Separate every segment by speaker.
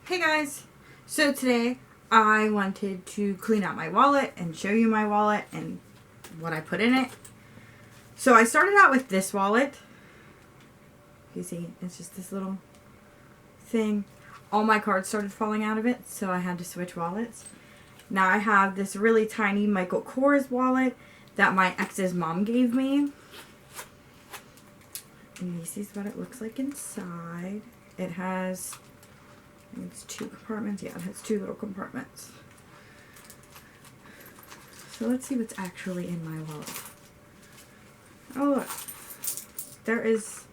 Speaker 1: Hey guys! So today I wanted to clean out my wallet and show you my wallet and what I put in it. So I started out with this wallet. You see, it's just this little thing. All my cards started falling out of it, so I had to switch wallets. Now I have this really tiny Michael Kors wallet that my ex's mom gave me. And this is what it looks like inside. It has... it's 2 compartments. Yeah, it has 2 little compartments. So let's see what's actually in my wallet. Oh look, there is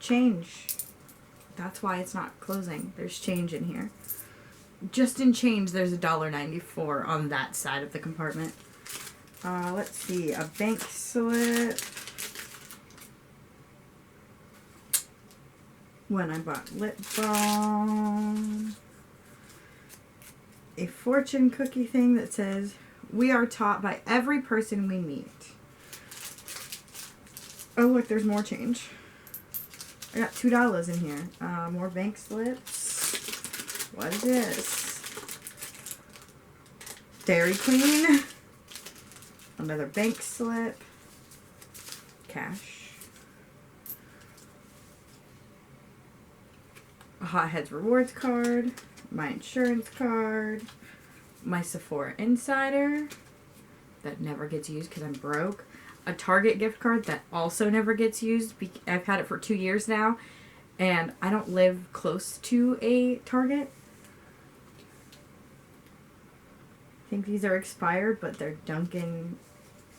Speaker 1: change. That's why it's not closing. There's change in here. Just in change, there's $1.94 on that side of the compartment. Let's see, a bank slip. When I bought lip balm. A fortune cookie thing that says, "We are taught by every person we meet." Oh look, there's more change. I got $2 in here. More bank slips. What is this? Dairy Queen. Another bank slip. Cash. A Hotheads rewards card, my insurance card, my Sephora Insider that never gets used because I'm broke, a Target gift card that also never gets used. I've had it for 2 years now, and I don't live close to a Target. I think these are expired, but they're Dunkin'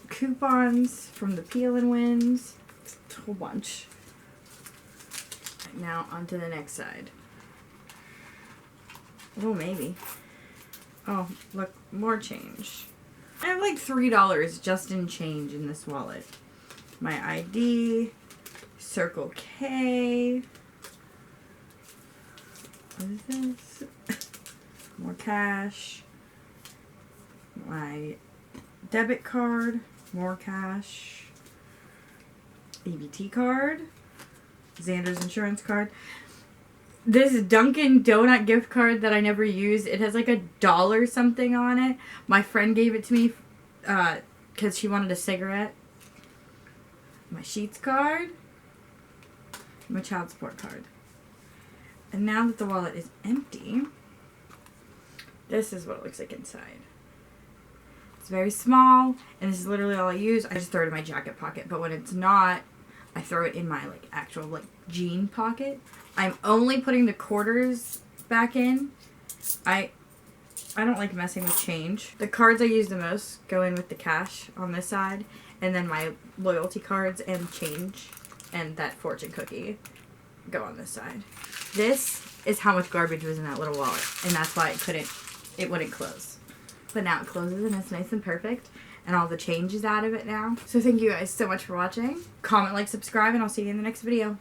Speaker 1: coupons from the Peel and Wins. A whole bunch. Now onto the next side. Oh, maybe. Oh, look, more change. I have like $3 just in change in this wallet. My ID, Circle K. What is this? More cash. My debit card, more cash. EBT card. Xander's insurance card. This Dunkin' Donut gift card that I never use. It has like $1 something on it. My friend gave it to me because she wanted a cigarette. My Sheets card. My child support card. And now that the wallet is empty, this is what it looks like inside. It's very small, and this is literally all I use. I just throw it in my jacket pocket, but when it's not, I throw it in my actual jean pocket. I'm only putting the quarters back in. I don't like messing with change. The cards I use the most go in with the cash on this side, and then my loyalty cards and change and that fortune cookie go on this side. This is how much garbage was in that little wallet, and that's why it wouldn't close. But now it closes and it's nice and perfect. And all the change is out of it now. So thank you guys so much for watching. Comment, like, subscribe, and I'll see you in the next video.